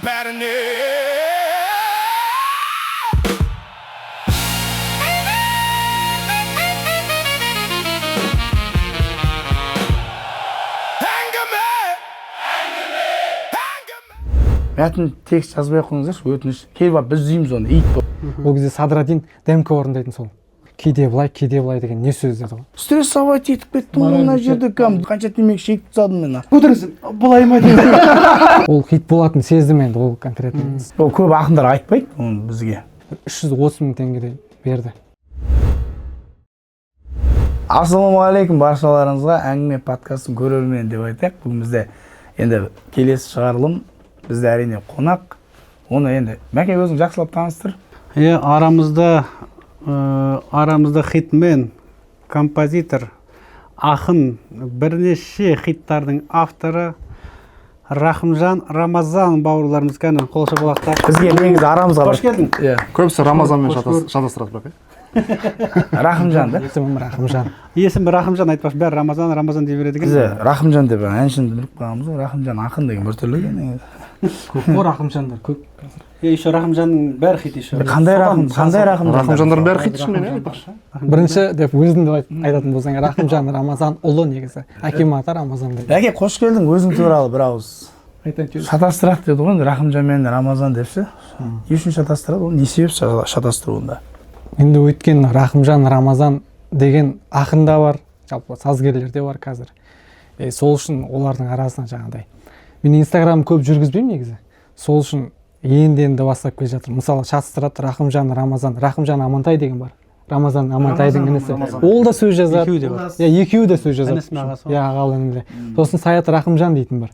bәріне мәтін текст жазбай ақ қойыңыздаршы, өтініш. Келіп алып біз дейміз оны, ит болып. Ол кезде Садрадин ДМК орындайтын сол. Кейде былай деген не сөз деді ғой. Стресс авать етіп кеттім мына жерде кәм. Қанша темекі шегіп тастадым мен. Көтерсін, былай ма деп. Ол хит болатын сездім енді ол конкретно. Ол көп ақындар айтпайды оны бізге. 330 мың теңгедей берді. Ассалаумағалейкум баршаларыңызға, әңгіме подкастын көрермен деп айтайық. Бүгін бізде енді келесі шығарылым, бізде әрине қонақ. Оны енді Мәке өзің жақсылап таныстыр. Арамызда хитмен, композитор, ақын, бірнеше хиттардың авторы Рахымжан Рамазан бауырларымыз кәні қолша болақтар. Бізге негізі арамызға Қош келдің. Көбісі Рамазанмен шатастырады бірақ. Рахымжан да? Есімім Рахымжан. Есімі Рахымжан айтпаш, бәрі Рамазан деп береді Біз екен. Рахымжан деп әншіні біліп қаламыз ғой. Рахымжан ақын деген бір түрлі екен. Көп қой Рахымжандар, көп. Еще Рахымжанның бәрі хит еще. Қандай Рахымжан? Рахымжандардың бәрі хит шынымен айтпақшы. Бірінші деп өзіңді айтатын болсаң, Рахымжан Рамазан ұлы негізі. Әкем аты Рамазан дейді. Әке, қош келдің, өзің туралы бір ауыз. Шатастырады деді ғой, Рахымжан мен Рамазан депші. Не үшін шатастырады? Ол не себеп шатастыруында? Енді өткен Рахымжан Рамазан деген ақын да бар, жалпы сазгерлер де бар қазір. Сол үшін олардың арасына жаңағыдай. Мен Инстаграм көп жүргізбеймін негізі. Сол үшін енді бастап келе жатыр. Мысалы шатастырады Рахымжан Рамазан, Рахымжан Амантай деген бар. Рамазан Амантайдың інісі. Ол да сөз жазады. Екеуі де бар. Екеуі де сөз жазады. Інісі ме ағасы? Ағалы інілі. Сосын Саят Рахымжан дейтін бар.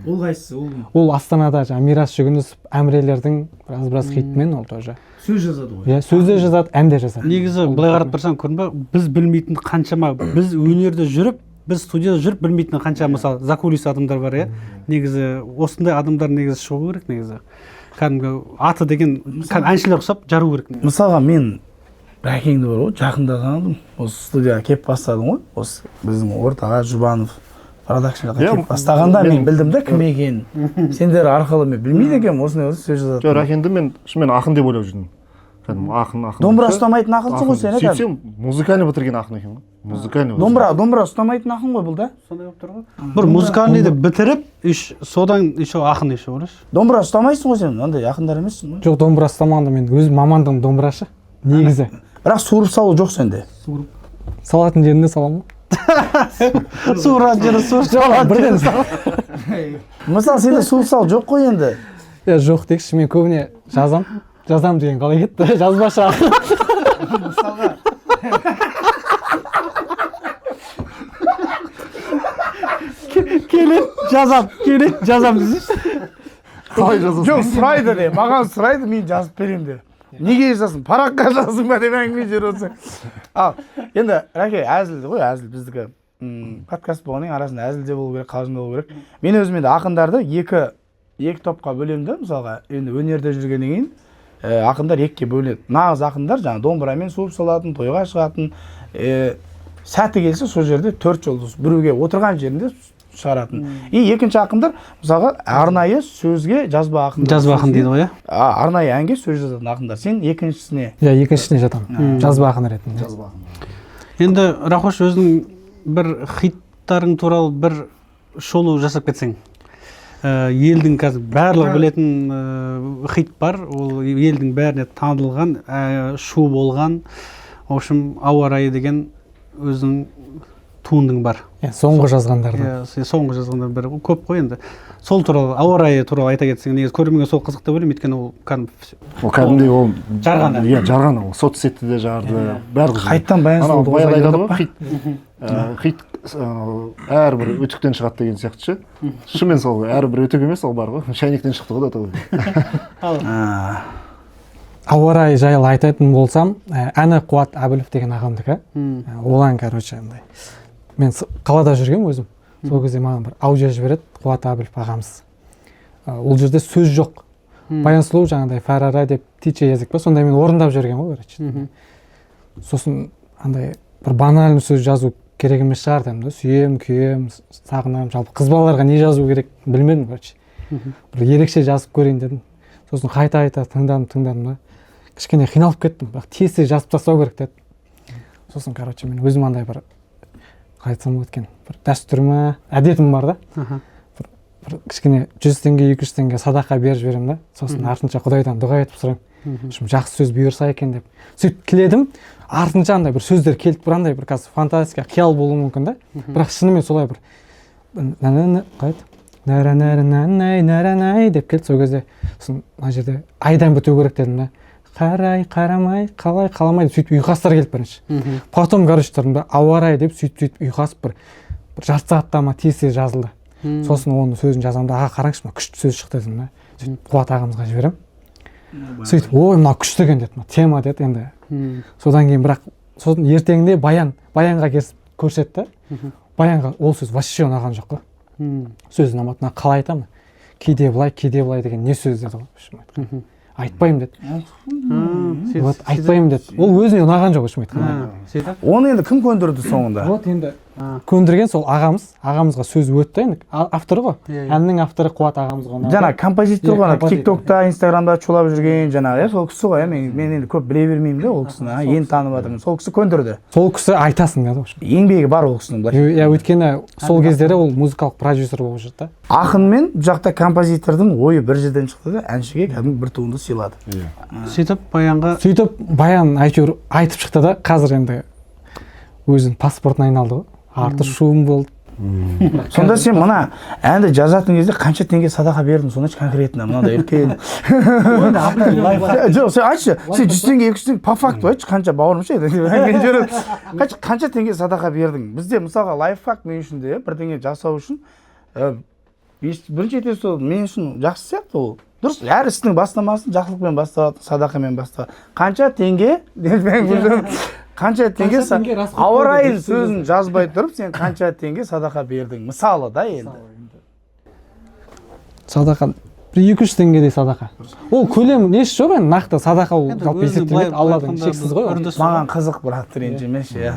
Ол қайсысы? Ол Астанада Мирас Жүгінісов әмірелердің біраз хитмен ол тоже. Сөз жазады ғой. Сөз де жазады, ән де жазады. Негізі былай қарап тұрсаң көрдің бе, біз білмейтін қаншама, біз өнерде жүріп, біз студияда жүріп білмейтін қанша мысалы закулис адамдар бар, негізі осындай адамдар негізі шығу керек негізі. Кәдімгі аты деген әншілер ұқсап жару керек. Мысалға мен Бәкеңді бар ғой, жақында таныдым. Осы студияға келіп бастадым ғой. Осы біздің ортаға Жұбанов продакшнға келіп бастағанда мен білдім да кім екенін. Сендер арқылы мен білмейді екенмін, осындай сөз жазады. Жоқ, Рахенді мен шынымен ақын деп ойлап жүрдім. Кәдімгі ақын. Домбыра ұстамайтын ақынсың ғой сен, сөйтсем, музыкальный бітірген ақын екен ғой. Музыкальный. Домбыра ұстамайтын ақын ғой бұл да? Сондай болып тұр ғой. Бір музыкальныйды бітіріп, содан еще ақын еще олаш. Домбыра ұстамайсың ғой сен, андай ақындар емессің ғой. Жоқ, домбыра ұстамағанда мен өз мамандығым домбырашы, негізі. Бірақ суырып салу жоқ сенде. Салатын жерінде саламын. Суыратын жерінде суырып Бірден. Мысалы сенде суырып салу жоқ қой енді. Жоқ дейікші, мен көбіне жазам деген қалай кетті, жазбашы ақын. Мысалға келет жазам десіз. Қалай жазасың? жоқ, сұрайды де, маған сұрайды, мен жазып беремін де. Неге жазасың? Параққа жазасың ба деп әңгіме жүріп. Ал, енді Рәке, әзіл ғой, әзіл біздікі. Подкаст болғанның арасында әзіл де болу керек, қалжың да болу керек. Мен өзім енді ақындарды екі топқа бөлемін да, мысалға, енді өнерде жүргеннен кейін ақындар екіге бөлінеді. Нағыз ақындар жаңа домбырамен суырып салатын, тойға шығатын, сәті келсе сол жерде 4 жұлдыз біреуге отырған жерінде шығаратын. Екінші ақындар мысалға арнайы сөзге жазба ақындар. Жазба ақын дейді ғой, арнайы әнге сөз жазатын ақындар. Сен екіншісіне? Екіншісіне жатамын. Жазба ақын ретінде. Енді Рахош өзінің бір хиттарың туралы бір шолу жасап кетсең. Елдің қазір барлығы білетін хит бар. Ол елдің бәріне танылған, шу болған. В общем, ауа райы деген өзінің туындың бар. Соңғы жазғандарды. Соңғы жазғандар бір көп қой енді. Сол туралы, ауа райы туралы айта кетсең, негізі көрерменге сол қызық деп ойлаймын, өйткені ол кәдімгідей ол жарған. Иә, жарған ол. Соцсетте де жарды. Бәрі қайттан баян салды. Баяғыда айтады ғой, хит әрбір өтіктен шығады деген сияқты ше. Шынымен сол әрбір өтік емес, ол бар ғой. Шайнектен шықты ғой да. Ауа райы жайлы айтатын болсам, әні Қуат Әбілов деген ағамдікі. Ол ән, короче, мен қалада жүргем өзім. Сол кезде маған бір аудио жібереді, Қуат Әбілов ағамыз. Ол жерде сөз жоқ. Баян сұлу жаңағыдай Фәрара деп тиче язык па, сонда мен орындап жүргем ғой, короче. Сосын андай бір банальный сөз жазу керек емес шығар деймін да, сүйем, күйем, сағынам, жалпы қыз балаларға не жазу керек білмедім, короче. бір ерекше жазып көрейін дедім. Сосын қайта тыңдадым да. Кішкене қиналып кеттім, бірақ тез жазып тастау керек деді. Сосын, короче, мен өзім андай бір айтсам екен, бір дәстүрім, әдетім бар да. Бір кішкене 100 теңге, 200 теңге садақа беріп жіберемін да. Сосын артынша Құдайдан дұға етіп сұраймын. Жақсы сөз бұйырса екен деп. Сөйтіп тіледім, артынша андай бір сөздер келіп тұрғандай бір қазір фантастика, қиял болуы мүмкін да. Бірақ шынымен солай бір нәрәнәй деп келді сол кезде. Сосын мына жерде айдан біту керек дедім да. Қарай, қарамай, қалай, қаламай деп сөйтіп ұйқастар келіп бірінші. Потом, короче, тұрдым да, ауа райы деп сөйтіп ұйқасып бір жарты сағатта ма тез жазылды. Сосын оның сөзін жазамын да, аға қараңызшы, мына күшті сөз шықты дедім да. Сөйтіп Қуат ағамызға жіберемін. Сөйтіп, ой, мына күшті екен деді, тема деді енді. Содан кейін бірақ сосын ертеңінде баянға кесіп көрсетті. Баянға ол сөз вообще ұнаған жоқ қой. Сөзін ұнамады, қалай айтамын? Кейде былай деген не сөз деді ғой. Айтпаймын деді. Вот айтпаймын деді. Ол өзіне ұнаған жоқ өшім айтқан. Оны енді кім көндірді соңында? Вот енді көндірген сол ағамызға сөз өтті енді. Авторы ғой. Әннің авторы Қуат ағамызға ұнады. Жаңа композитор ғой, TikTokта, Instagramда чулап жүрген жаңағы, сол кісі ғой. Мен енді көп біле бермеймін де ол кісіні. Енді танып жатырмын. Сол кісі көндірді. Сол кісі айтасың деді ғой. Еңбегі бар ол кісінің былай. Иә, өйткені сол кездері ол музыкалық продюсер болып жүрді. Ақын мен бұл жақта композитордың ойы бір жерден шықты да, әншіге кәдімгі бір туынды сыйлады. Сөйтіп баян әйтеуір айтып шықты да, қазір енді өзінің паспортына айналды ғой. Арты шуым болды. Сонда сен мына әнді жазатын кезде қанша теңге садақа бердің, соны конкретно мынандай үлкен. Жоқ, сен айтшы, сен 100 теңге, 200 теңге по факту айтшы, қанша бауырым ше еді. Қанша теңге садақа бердің? Бізде мысалға лайфхак мен үшін де бірдеңе жасау үшін бірінші ете сол мен үшін жақсы сияқты ол. Дұрыс, әр істің бастамасын жақсылықпен басталады, садақамен басталады. Қанша теңге? Қанша теңге ауа райын сөзін жазбай тұрып, сен қанша теңге садақа бердің? Мысалы да енді. Садақа 200 теңгедей садақа. Ол көлем несі жоқ енді, нақты садақа ол жалпы есептелмейді, Алладың шексіз ғой. Маған қызық брат, ренжімеші, иә.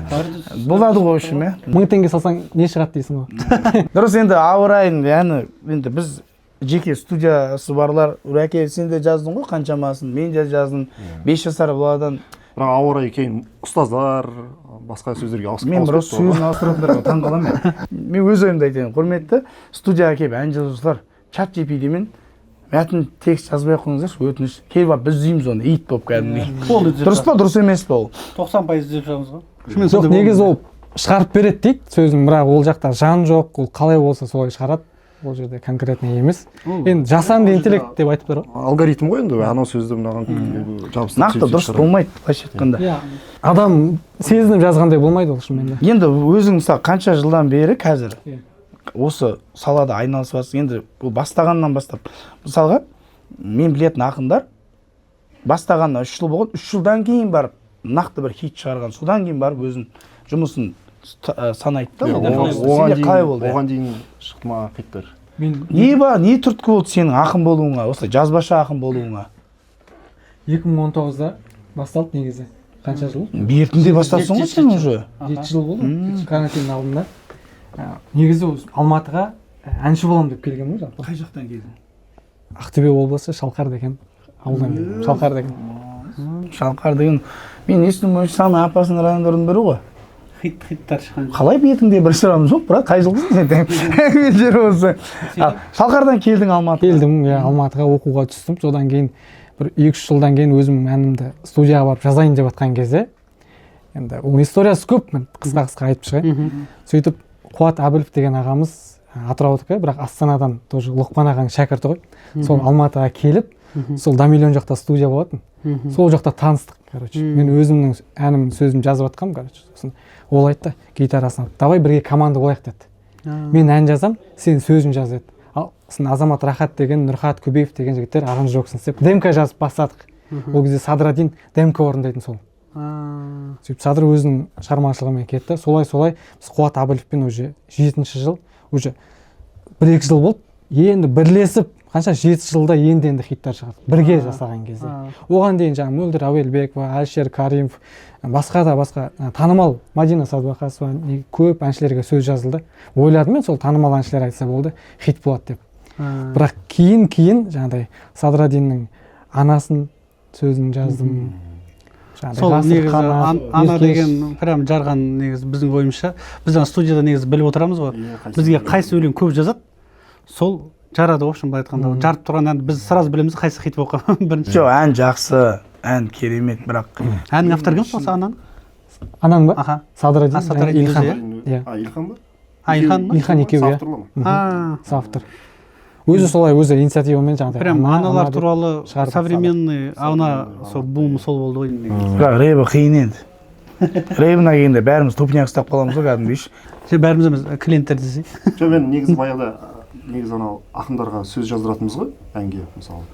Болады ғой үшін, иә. 1000 теңге салсаң не шығады дейсің ғой. Дұрыс, енді ауа райын, енді біз жеке студиясы барлар, Үреке, сен де жаздың ғой қаншамасын, мен де жаздым, 5 жасар баладан. Бірақ ауа райы кейін ұстаздар басқа сөздерге ауысып мен бір сөзін ауыстыратындарға таң қаламын. Мен өз ойымды айтайын, құрметті студияға келіп ән жазушылар, чат GPT-мен мәтін текст жазбай ақ қойыңыздаршы, өтініш. Келіп алып біз үзейміз оны, ит болып кәдімгідей. Дұрыс па, дұрыс емес па ол? 90% іздеп шығамыз ғой. Жоқ, негізі ол шығарып береді дейді сөзін, бірақ ол жақта жан жоқ, ол қалай болса солай шығарады. Ол жерде конкретно емес. Енді жасанды интеллект деп айтып тұр ғой. Алгоритм ғой енді, анау сөзді мынаған жабыстырып. Нақты дұрыс болмайды, былайша айтқанда. Адам сезініп жазғандай болмайды ол шынымен де. Енді өзің мысалы қанша жылдан бері қазір осы салада айналысып жатсың, енді бұл бастағаннан бастап. Мысалға мен білетін ақындар бастағанына 3 жыл болған, 3 жылдан кейін барып нақты бір хит шығарған, содан кейін барып өзін жұмысын санайды да. Оған дейін шықты ма хиттар? Не түрткі болды сенің ақын болуыңа, осылай жазбаша ақын болуыңа? 2019-да басталды негізі. Қанша жыл? Бертінде басталсың ғой сен уже. 7 жыл болды. Карантин алдында. Негізі Алматыға әнші боламын деп келген ғой жалпы. Қай жақтан келдің? Ақтөбе облысы Шалқар деген ауылдан келдім. Шалқар деген. Шалқар деген мен естуім бойынша Саны апасының райондардың бірі ғой. Хиттар шыққан. Қалай бетіңде бір сұрағым жоқ, бірақ қай жылғысың сен жер осы. Шалқардан келдің Алматыға? Келдім, иә, Алматыға оқуға түстім. Содан кейін бір 2-3 жылдан кейін өзім әнімді студияға барып жазайын деп жатқан кезде, енді ол историясы көп, мен қысқа айтып шығайын. Сөйтіп Қуат Әбілов деген ағамыз Атыраудікі, бірақ Астанадан тоже Лұқпан ағаның шәкірті ғой. Сол Алматыға келіп, сол Дамильон жақта студия болатын. Сол жақта таныстық, короче. Мен өзімнің әнімнің сөзін жазып жатқам, короче. Сосын ол айтты гитарасына, давай бірге команда болайық деді. Мен ән жазам, сен сөзін жаз деді. Ал Азамат Рахат деген, Нұрхат Көбеев деген жігіттер аранжировкасын істеп, демка жазып бастадық. Ол кезде Садрадин демка орындайтын сол. Сөйтіп Садыр өзінің шығармашылығымен кетті. Солай біз Қуат Әбіловпен уже 7-ші жыл, уже 1-2 жыл болды. Енді бірлесіп, қанша 7 жылда енді хиттар шығарды. Бірге жасаған кезде. Оған дейін жаңа Мөлдір Әуелбекова, Әлшер Каримов, басқа танымал Мадина Садуақасова көп әншілерге сөз жазылды. Ойладым мен сол танымал әншілер айтса болды, хит болады деп. бірақ кейін жаңағыдай Садрадиннің анасын сөзін жаздым. Сол негізі ана деген прям жарған негізі біздің ойымызша. Біз студияда негізі біліп отырамыз ғой. Бізге қайсы өлең көп жазады, сол жарады в общем, былай айтқанда. Жарып тұрған әнді біз сразу білеміз қайсы хит болып қалған бірінші. Жоқ, ән жақсы, ән керемет, бірақ әннің авторы кім сол ананың? Анаң ба? Аха. Садрадин, Илхан. Илхан ба? Илхан ба? Илхан екеуі, соавтор. Өзі солай, өзі инициативамен жаңағыдай. Прям аналар туралы современный ана сол бум сол болды ғой. бірақ рэпі қиын енді. Рэпіне келгенде бәріміз тупняк ұстап қаламыз ғой кәдімгідей. Бәріміз емес, клиенттер десей. Жоқ, мен негізі баяғыда негізі анау ақындарға сөз жаздыратынбыз ғой, әнге мысалы.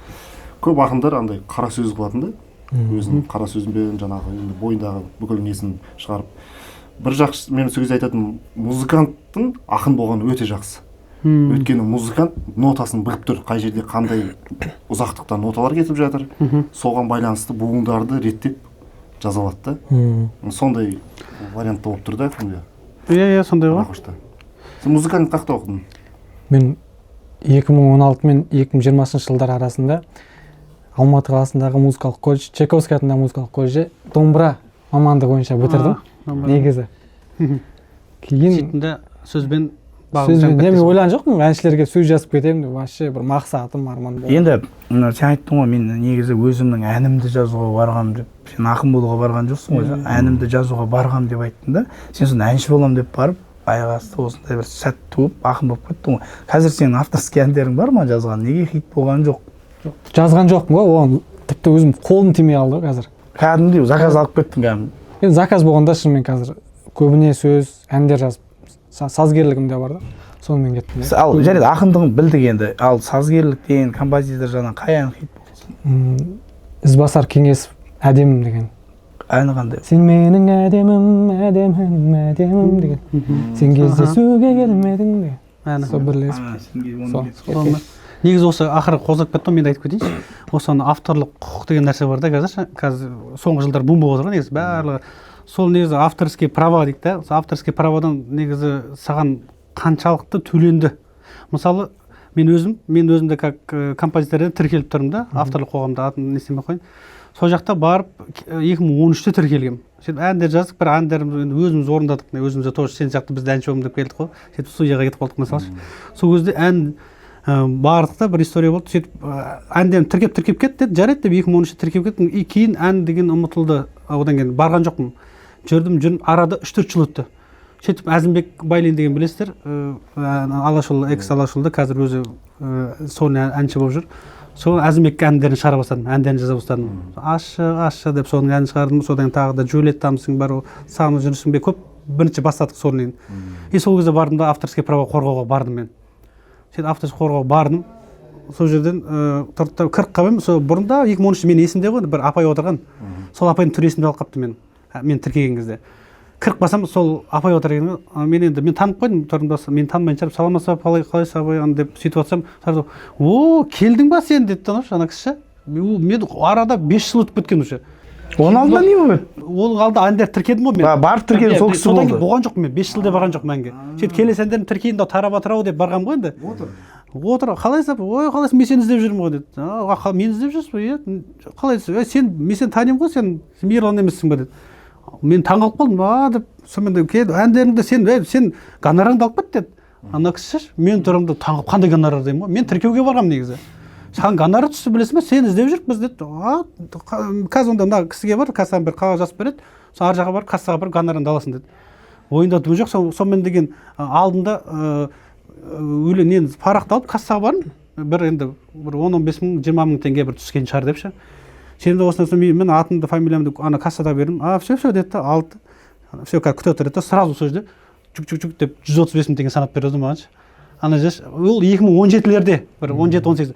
Көп ақындар андай қара сөз қылатын да, өзінің қара сөзімен жаңағы бойындағы бүкіл несін шығарып. Бір жақсы мен сол кезде айтатын, музыканттың ақын болғаны өте жақсы. Өйткені музыкант нотасын біліп тұр, қай жерде қандай ұзақтықта ноталар кетіп жатыр, соған байланысты буындарды реттеп жаза алады да. Сондай вариантта болып тұр да кімде. Иә, сондай ғой. Сен музыканы қақта оқыдың? Мен 2016 мен 2020 жылдар арасында Алматы қаласындағы музыкалық колледж, Чайковский атындағы музыкалық колледжде домбыра мамандығы бойынша бітірдім. Негізі. Кейін сөйтінде сөзбен мен ойлаған жоқпын, әншілерге сөз жазып кетемін деп, вообще бір мақсатым, арман болды. Енді сен айттың ғой, мен негізі өзімнің әнімді жазуға барғам деп, сен ақын болуға барған жоқсың ғой, әнімді жазуға барғам деп айттың да, сен соны әнші болам деп барып, аяқ асты осындай бір сәт туып, ақын болып кеттің ғой. Қазір сенің авторский әндерің бар ма жазған? Неге хит болған жоқ? Жазған жоқпын ғой, оған тіпті өзім қолым тимей қалды ғой қазір. Кәдімгідей заказ алып кеттің кәдімгі. Енді заказ болғанда шынымен қазір көбіне сөз, әндер жазып, сазгерлігім де бар да, сонымен кеттім. Ал және де ақындығын білдік енді, ал сазгерлік деген композитор жағынан қай ән хит болды? Ізбасар Кеңесов әдемім деген. Әні қандай? Сен менің әдемім деген. Сен кездесуге келмедің деген. Сол бірлесіп. Негізі осы ақыры қозғап кетті, мен айтып кетейінші. Осы авторлық құқық деген нәрсе бар да қазір соңғы жылдар бум болып отыр негізі барлығы. Сол негізі авторский права дейді да. Авторский правадан негізі саған қаншалықты төленді. Мысалы, мен өзімді как композиторден тіркеліп тұрмын да, авторлық қоғамда атын не істемей қойын. Сол жақта барып 2013-те тіркелгем. Сөйтіп әндер жаздық, бір әндерімізді өзіміз орындадық, өзімізде тоже сен сияқты бізді әнші болдым деп келдік қой. Сөйтіп студияға кетіп қалдық мысалы. Сол кезде ән бардық та бір история болды. Сөйтіп әндерім тіркеп кетті, жарайды деп 2013-те тіркеп кеттім. Кейін ән деген ұмытылды. Одан кейін барған жоқпын. Жүрдім, арада 3-4 жыл өтті. Сөйтіп Әзімбек Байлин деген білесіздер, Алашұлы, экс-Алашұлды қазір өзі соны әнші болып жүр. Сол Әзімбек әндерін шығара бастадым, әндерін жаза бастадым. Ашы деп соның әнін шығардым. Содан тағы да Джулиеттамсың бар, сағынып жүрсің бе, көп бірінші бастадық соны. И сол кезде бардым да авторский право қорғауға бардым мен. Сөйтіп авторский қорғауға бардым. Сол жерден 40 қабым, сол бұрында 2013 мен есімде ғой, бір апай отырған. Сол апайдың түресінде алып қапты мен тіркеген кезде. 40 басам сол апай отыр екен. Мен танып қойдым, тұрымда мен танымайынша саламатсыз қалайсыз абай деп сөйтіп жатсам, "О, келдің ба сен?" деді ана кісі. Мен арада 5 жыл өтіп кеткен уже. Оның алдында не болды? Ол алда әндер тіркедім ғой мен. Барып тіркедім, сол кісі болды. Болған жоқпын мен, 5 жылда барған жоқпын әнге. Сөйтіп келесі әндерін тіркейін да тарап деп барғам ғой енді. Отыр, қалайсыз? Ой, қалайсыз? Мен сені іздеп жүрмін ғой деді. Мен іздеп жүрсіз бе? Қалайсыз? Мен сені танимын ғой, сен Мейірлан емессің ба деді. Мен таңғалып қалдым, деп сонымен келді, әндеріңді сен гонорарыңды алып кет деді. Ана кісі мен тұрымды таңғалып, қандай гонорар деймін ғой, мен тіркеуге барғам негізі. Саған гонорар түсті білесің бе, сені іздеп жүрік біз деді. Қазір онда мына кісіге бар, кассадан бір қағаз жазып береді, сол ар жаққа барып кассаға барып гонорарыңды аласың деді. Ойында түбі жоқ, сонымен деген алдында өлең парақты алып кассаға бардым, бір 10-15 мың, 20 мың теңге бір түскен шығар депші. Сен де осыдан соң мен атымды, фамилиямды ана кассада бердім. Все деді, алды. Все күтіп отыр деді, сразу сол жерде жүк деп 135 мың теңге санап берді маған. Ана жас, ол 2017-лерде, бір 17-18.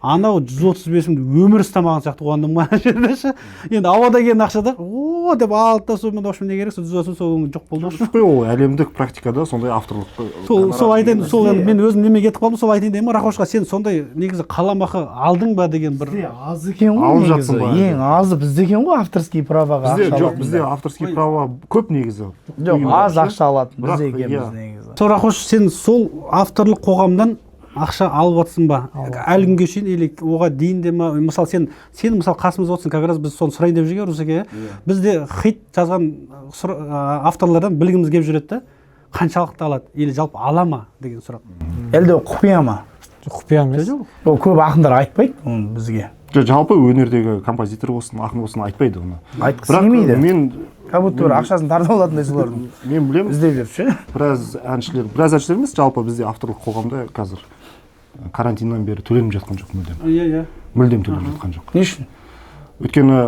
Анау 135 мың өмір ұстамаған сияқты қуандым ма жердеші. Енді ауада келген ақшада, деп алды да сонымен общем не керек, 130 сол жоқ болды. Ол әлемдік практикада сондай авторлық. Сол айтайын, сол мен өзім неме кетіп қалдым, сол айтайын деймін, Рақошқа сен сондай негізі қаламақы алдың ба деген бір аз екен ғой негізі. Ең азы бізде екен ғой авторский праваға ақша. Жоқ, бізде авторский право көп негізі. Жоқ, аз ақша алатын біз екенбіз негізі. Сол Рақош, сен сол авторлық қоғамдан ақша алып жатсың ба әлі күнге шейін или оған дейін де ма мысалы сен мысалы қасымызда отырсың как раз біз соны сұрайын деп жүрген Русеке бізде хит жазған авторлардан білгіміз келіп жүреді да қаншалықты алады или жалпы ала ма деген сұрақ әлде құпия ма құпия емес ол көп ақындар айтпайды оны бізге жалпы өнердегі композитор болсын ақын болсын айтпайды оны айтқысы келмейді мен как будто бір ақшасын тартып алатындай солардың мен білемін іздеп жүріп ше біраз әншілер емес жалпы бізде авторлық қоғамда қазір карантиннен бері төленіп жатқан жоқ мүлдем мүлдем төленіп жатқан жоқ не үшін өйткені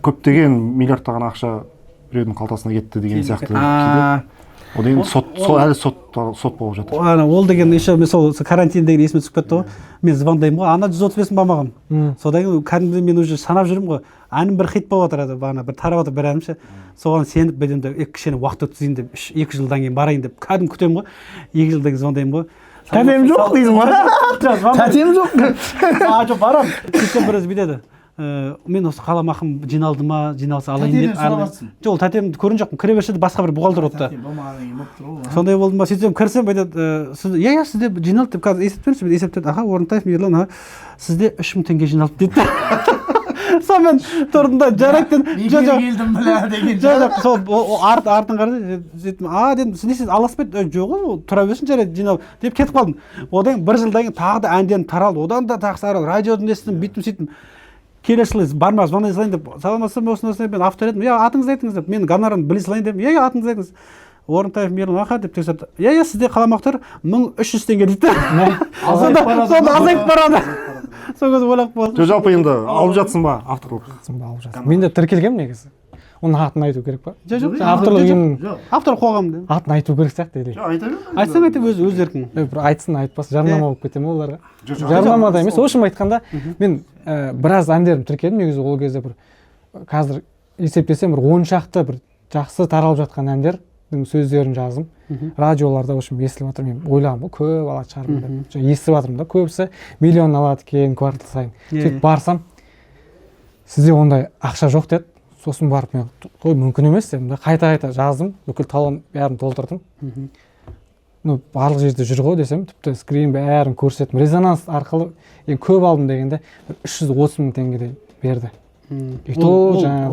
көптеген миллиардтаған ақша біреудің қалтасына кетті деген сияқты одан кейін әлі сот болып жатыр ол деген еще мен сол карантин деген есіме түсіп кетті ғой мен звондаймын ғой ана 135 мың ба маған содан кейін кәдімгідей мен уже санап жүрмін ғой әнім бір хит болып жатыр бағана бір тарап жатыр бір әнім ше соған сеніп мен енді кішкене уақыт өткізейін деп 2 жылдан кейін барайын деп кәдімгі күтемін ғой 2 жылдан кейін звондаймын ғой тәтем жоқ дейсің ба тәтем жоқ жоқ барамын сөйтсем біраз бүйтеді мен осы қаламақым жиналды ма жиналса алайын деп жоқ ол тәтемді көрген жоқпын кіре берсе басқа бір бухгалтер отты сондай болды ма сөйтсем кірсем айтады иә сізде жиналды деп қазір есептеп беріңізші есептеді аха Орынтаев Мейірлан сізде 3000 теңге жиналды дейді сонымен тұрдым да жарайды жоқ сол артын қарады сөйттім дедім сіз не істейсіз аласыз ба еді жоқ ол тұра берсін жарайды жиналып деп кетіп қалдым одан кейін 1 жылдан кейін тағы да әндерім таралды одан да тағы радиодан естідім бүйттім сөйттім келесі жылы барма звондай салайын деп саламатсыз ба осындай мен автор едім иә атыңызды айтыңыз деп мен гонорарымды біле салайын деп иә атыңызды айтыңыз Орынтаев Мейірлан аха деп тексерді иә сізде қаламақтар 1300 теңге дейді сонда азайып барады сол кезде ойлап қалдым жалпы енді алып жатсың ба авторлық алып жатырмын мен де тіркелгенмін негізі оның атын айту керек па жоқ авторлық ұйым автор қоғамы атын айту керек сияқты или айта бер айтсаң айта өз еркің бір айтсын айтпас жарнама болып кете ме оларға жарнамада емес в общем айтқанда мен біраз әндерімді тіркедім негізі ол кезде бір қазір есептесем бір 10 шақты бір жақсы таралып жатқан әндердің сөздерін жаздым радиоларда в общем естіліп жатыр мен ойлағанмын ғой көп алады шығармын деп естіп жатырмын да көбісі миллион алады екен квартал сайын сөйтіп барсам сізде ондай ақша жоқ деді сосын барып мен қой мүмкін емес дедім да қайта жаздым бүкіл талон бәрін толтырдым барлық жерде жүр ғой десем тіпті скрин бәрін көрсеттім резонанс арқылы көп алдым дегенде 330 мың теңгедей берді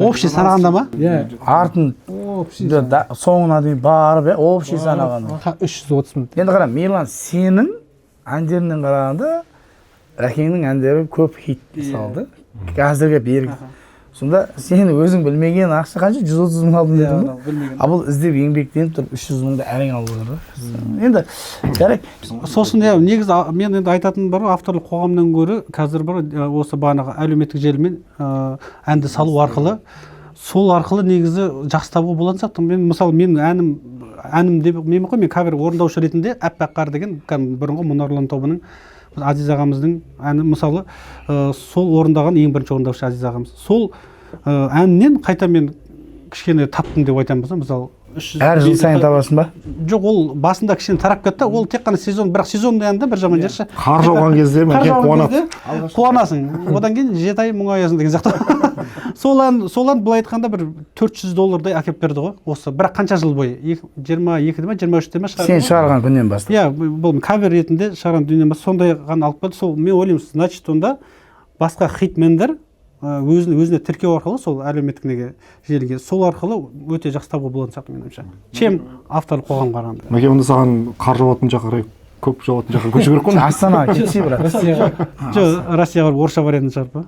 общий санағанда ма иә артын соңына дейін барып общий санағанда 330 мың енді қара Мейірлан сенің әндеріңнен қарағанда Рәкеңнің әндері көп хит мысалы қазіргі берік сонда сен өзің білмеген ақша қанша 130 мың алдың дедің ба бұл іздеп еңбектеніп тұрып 300 мыңды әрең алып отыр енді жарайды сосын негізі мен енді айтатыным бар ғой авторлық қоғамнан гөрі қазір бар осы бағанағы әлеуметтік желімен әнді салу арқылы сол арқылы негізі жақсы табуға болатын сияқты мен мысалы менің әнім деп мен кавер орындаушы ретінде Әппақ қар деген бұрынғы Мұнарлан тобының Азиз ағамыздың әні мысалы сол орындаған ең бірінші орындаушы Азиз ағамыз сол әннен қайта мен кішкене таптым деп айтамын мысалы әр жыл сайын табасың ба жоқ ол басында кішкене тарап кетті ол тек қана сезон бірақ сезонный ән да бір жаман жерші қар жауған кезде қуанасың одан кейін 7 ай мұңаясың деген сияқты сол ән былай айтқанда бір $400 әкеліп берді ғой осы бірақ қанша жыл бойы 22-де ма 23-те ма сен шығарған күннен бастап иә бұл кавер ретінде шығарған дүниеден бастап сондай ғана алып келді сол мен ойлаймын значит онда басқа хитмендер өзіне тіркеу арқылы сол әлеуметтік желіге сол арқылы өте жақсы табуға болатын сияқты менің ойымша чем авторлық қоғамға қарағанда мәке онда саған қар жауатын жаққа қарай көп жауатын жаққа көшу керек қой астанаға кетсе брат жоқ Россияға барып орысша бар едім шығар па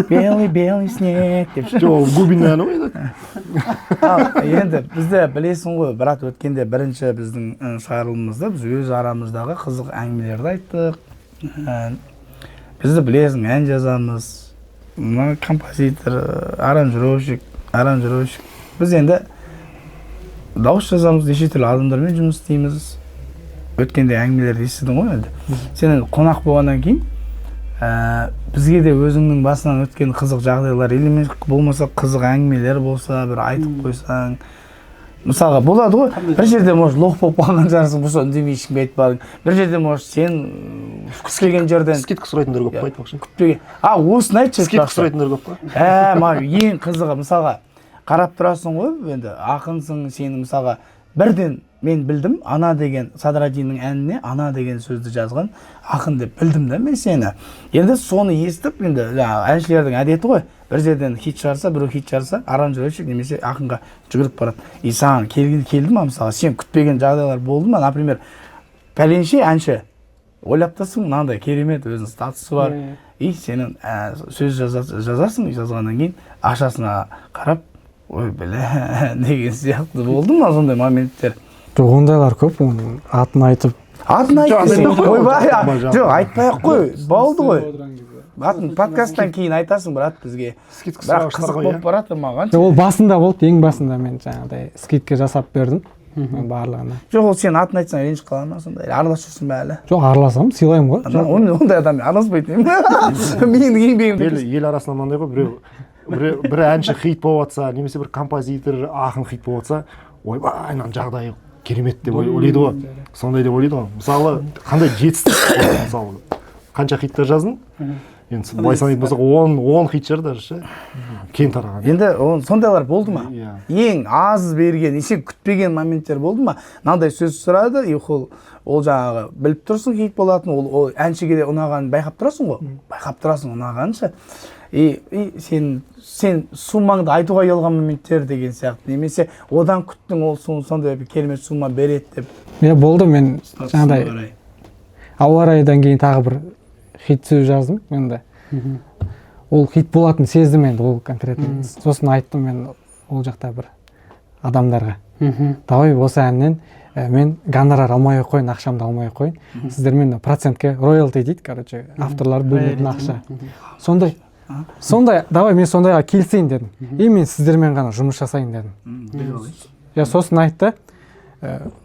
белый снег деп жоқ губинный әні ғой енді бізде білесің ғой брат өткенде бірінші біздің шығарылымымызда біз өз арамыздағы қызық әңгімелерді айттық бізді білесің ән жазамыз композитор аранжировщик біз енді дауыс жазамыз неше түрлі адамдармен жұмыс істейміз өткенде әңгімелерді естідің ғой енді сен енді қонақ болғаннан кейін бізге де өзіңнің басынан өткен қызық жағдайлар или болмаса қызық әңгімелер болса бір айтып қойсаң мысалға болады ғой бір жерде может лох болып қалған шығарсың болса үндемей ешкімге айтпадың бір жерде может сен күтпеген жерден скидка сұрайтындар көп қой айтпақшы күтпеген осыны айтшы скидка сұрайтындар көп қой маған ең қызығы мысалға қарап тұрасың ғой енді ақынсың сені мысалға бірден мен білдім, ана деген Садрадиннің әніне ана деген сөзді жазған ақын деп білдім да мен сені. Енді соны естіп, енді әншілердің әдеті ғой, бір жерден хит шығарса, біреу хит шығарса, аранжировщик немесе ақынға жүгіріп барады. И саған келді ма мысалы, сен күтпеген жағдайлар болды ма, например, пәленше әнші ойлап тұрсың, мынандай керемет өзінің статусы бар, и сенің сөз жазарсың, жазғаннан кейін ақшасына қарап, ой біле деген сияқты болды ма сондай моменттер? Жоқ, ондайлар көп, оның атын айтып. Атын айтып, ойбай, жоқ, айтпай-ақ қой, болды ғой. Атын подкасттан кейін айтасың, брат, бізге. Бірақ қызық болып баратыр маған. Ол басында болды, ең басында мен жаңағыдай скидка жасап бердім барлығына. Жоқ, ол сен атын айтсаң ренжіп қала ма сондай? Араласып жүрсің бе әлі? Жоқ, араласамын, сыйлаймын ғой. Ондай адам араласпайтын едім. Менің еңбегімді. Ел арасында мынандай ғой, бір әнші хит болып жатса, немесе бір композитор, ақын хит болып жатса, ойбай, мынаның жағдайы керемет деп ойлайды ғой. Сондай деп ойлайды ғой. Мысалы, қандай жетістік, мысалы, қанша хиттар жаздың? Енді былай санайтын болсақ 10 хит шығар даже ше. Кең тараған. Енді сондайлар болды ма? Иә. Ең аз берген, сен күтпеген моменттер болды ма? Мынандай сөз сұрады, ол жаңағы біліп тұрсың хит болатын, ол әншіге де ұнағанын байқап тұрасың ғой. Байқап тұрасың ұнағанша. И сен суммаңды айтуға ұялған моменттер деген сияқты, немесе одан күттің ол сондай бір керемет сумма береді деп. Иә, болды, мен жаңағыдай ауа райыдан кейін тағы бір хит сөз жаздым енді. Ол хит болатын сездім енді, ол конкретно. Сосын айттым мен ол жақта бір адамдарға. Давай осы әннен мен гонорар алмай қойын, ақшамды алмай қойын. Сіздермен процентке роялти дейді, короче, авторлар бөлінетін ақша. Сондай, давай мен сондайға келсейін дедім. И мен сіздермен ғана жұмыс жасайын дедім. Я сосын айтты,